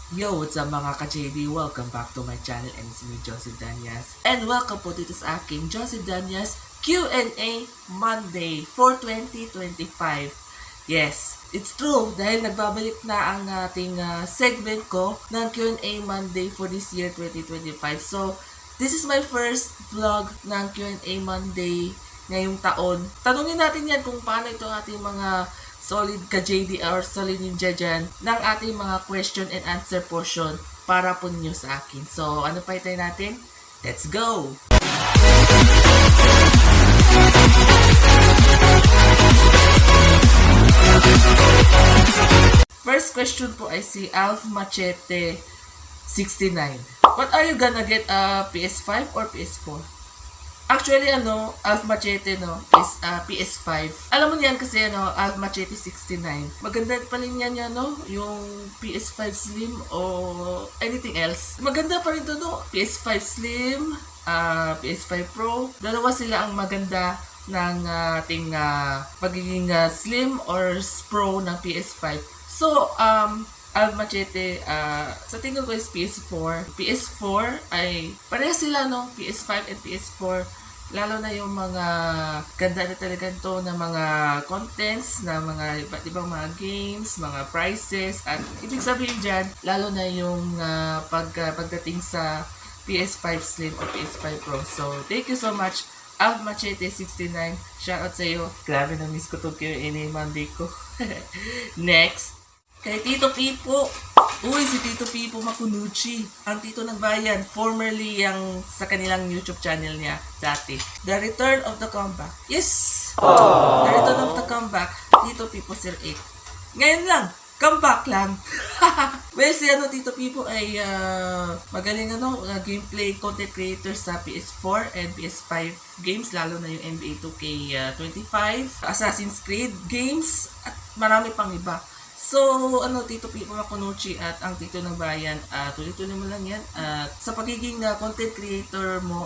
Yo, what's up mga ka-JD? Welcome back to my channel and it's me, Joseph Danyas. And welcome po dito sa aking Joseph Danyas Q&A Monday for 2025. Yes, it's true dahil nagbabalik na ang ating segment ko ng Q&A Monday for this year 2025. So, this is my first vlog ng Q&A Monday ngayong taon. Tanungin natin yan kung paano ito ating mga solid ka-JD or solid ninja dyan ng ating mga question and answer portion para po ninyo sa akin. So, ano pa itay natin? Let's go! First question po ay si Alf Machete 69. What are you gonna get? PS5 or PS4? Actually, Alf Machete, is PS5. Alam mo niyan kasi, Alf Machete 69. Maganda pa rin yan, yung PS5 Slim o anything else. Maganda pa rin to, PS5 Slim, PS5 Pro. Dalawa sila ang maganda ng ating pagiging slim or pro ng PS5. So, Alf Machete, sa tingin ko is PS4. PS4 ay parehas sila, PS5 and PS4. Lalo na yung mga ganda na talaga to na mga contents, na mga iba't ibang mga games, mga prices, at ibig sabihin dyan, lalo na yung pagdating sa PS5 Slim o PS5 Pro. So, thank you so much, Alf Machete 69. Shoutout sa iyo. Grabe na miss ko to Q&A Monday ko. Next, kay Tito Pipo. Uy, si Tito Pipo Makunuchi. Ang Tito ng Bayan. Formerly yung sa kanilang YouTube channel niya dati. The Return of the Comeback. Yes! Aww. The Return of the Comeback. Tito Pipo 08. Ngayon lang. Comeback lang. Well, si Tito Pipo ay magaling gameplay content creator sa PS4 and PS5 games. Lalo na yung NBA 2K25, Assassin's Creed games, at marami pang iba. So, Tito Pipo Makunuchi at ang Tito ng Bayan, tuloy-tuloy mo lang yan. At sa pagiging content creator mo,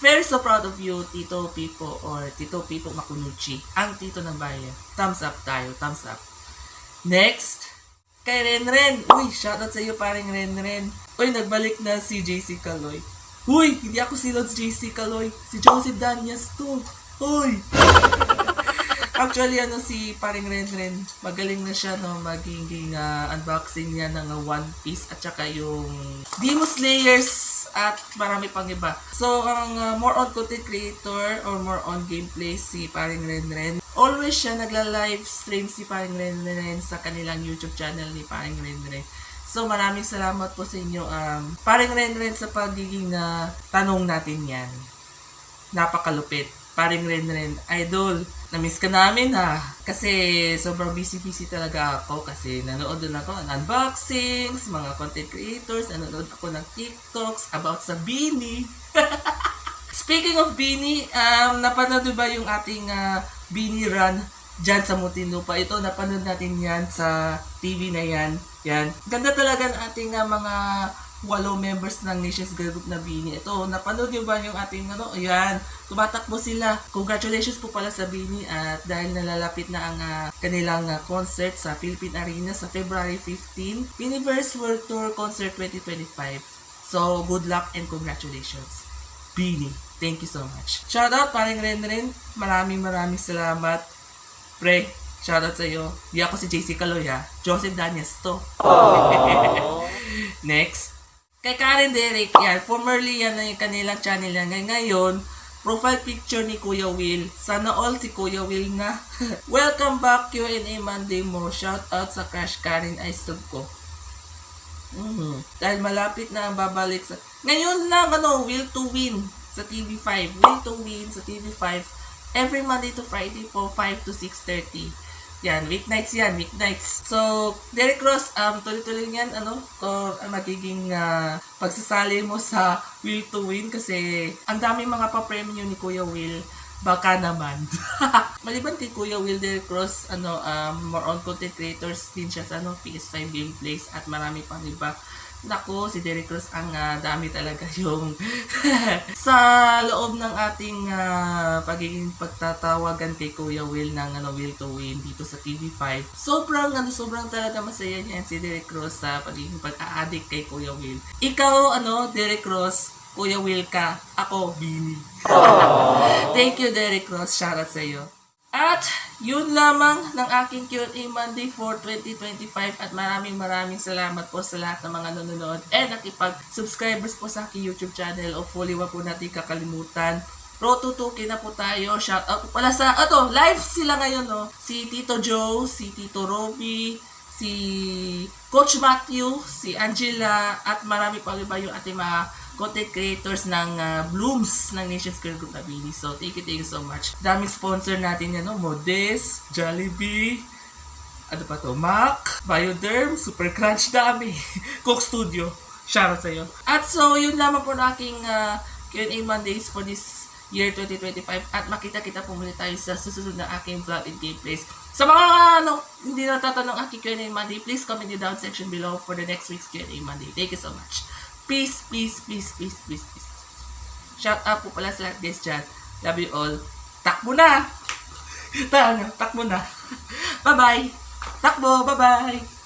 very so proud of you, Tito Pipo or Tito Pipo Makunuchi, ang Tito ng Bayan. Thumbs up tayo, thumbs up. Next, kay Renren. Uy, shoutout sa iyo paring Renren. Uy, nagbalik na si JC Kaloy. Uy, hindi ako si Lods JC Kaloy. Si Joseph Danyas to. Uy! Actually, si paring Renren, magaling na siya, magiging unboxing niya ng One Piece at saka yung Demon Slayers at marami pang iba. So, ang more on content creator or more on gameplay si paring Renren. Always siya nagla-live stream si paring Renren sa kanilang YouTube channel ni paring Renren. So, maraming salamat po sa inyo, paring Renren, sa pagiging tanong natin yan. Napakalupit. Paring Renren, idol, na-miss ka namin kasi sobrang busy-busy talaga ako kasi nanood din ako ng unboxings, mga content creators, nanood ako ng TikToks about sa Beanie. Speaking of Beanie, napanood ba yung ating Beanie Run dyan sa Muntinlupa? Ito, napanood natin yan sa TV na yan. Yan. Ganda talaga ng ating mga 8 members ng Nations Girl Group na Beanie. Ito, napanood nyo ba yung ating ayan, tumatakbo sila. Congratulations po pala sa Beanie at dahil nalalapit na ang kanilang concert sa Philippine Arena sa February 15, Universe World Tour Concert 2025. So, good luck and congratulations, Beanie. Thank you so much. Shoutout paring Renren. Maraming salamat. Pre, shoutout sa iyo. Di ako si JC Kaloy Joseph Danyas to. Next. Kay Karen Derek, yan. Formerly, yan na yung kanilang channel yan. Ngayon, profile picture ni Kuya Will. Sana all si Kuya Will na. Welcome back, Q&A Monday mo. Shout out sa Crush Karen Ice Tube ko. Dahil malapit na ang babalik sa... Ngayon lang, Will to Win sa TV5. Will to Win sa TV5. Every Monday to Friday po, 5 to 6:30. Yan, weeknights yan, weeknights. So, Derek Ross, tuloy-tuloy yan, kung magiging pagsasali mo sa Will to Win kasi ang daming mga pa-premium ni Kuya Will. Baka naman. Maliban kay Kuya Will, Derek Ross, more on content creators din siya sa PS5 gameplays at marami pang iba. Naku, si Derek Cruz ang dami talaga yung sa loob ng ating pagiging pagtatawagan kay Kuya Will ng Will to Win dito sa TV5. Sobrang talaga masaya niyan si Derek Cruz sa pagiging pag-a-addict kay Kuya Will. Ikaw, Derek Cruz, Kuya Will ka, ako, Bini. Thank you, Derek Cruz. Shoutout sa iyo. At yun lamang ng aking Q&A Monday for 2025 at maraming salamat po sa lahat ng mga nanonood and nakipag-subscribers po sa aking YouTube channel. Hopefully, wag po natin kakalimutan. Pro 2K na po tayo. Shout out po pala sa, live sila ngayon, no? Si Tito Joe, si Tito Robby, si Coach Matthew, si Angela, at marami pa iba yung ating mga content creators ng Blooms ng Nations Girl Group Nabili. So, thank you so much. Daming sponsor natin yan, no? Modest, Jollibee, ano pa to? Mac, Bioderm, Super Crunch, dami. Coke Studio. Shoutout sa iyo. At so, yun lamang po na aking Q&A Mondays for this year 2025. At makita-kita po muli tayo sa susunod na aking vlog and gameplays. Sa mga hindi natatanong aking Q&A Monday, please comment in the down section below for the next week's Q&A Monday. Thank you so much. Peace. Shout out po pala sa lahat guys dyan. Love you all. Takbo na! Takbo na. Bye-bye. Takbo, bye-bye.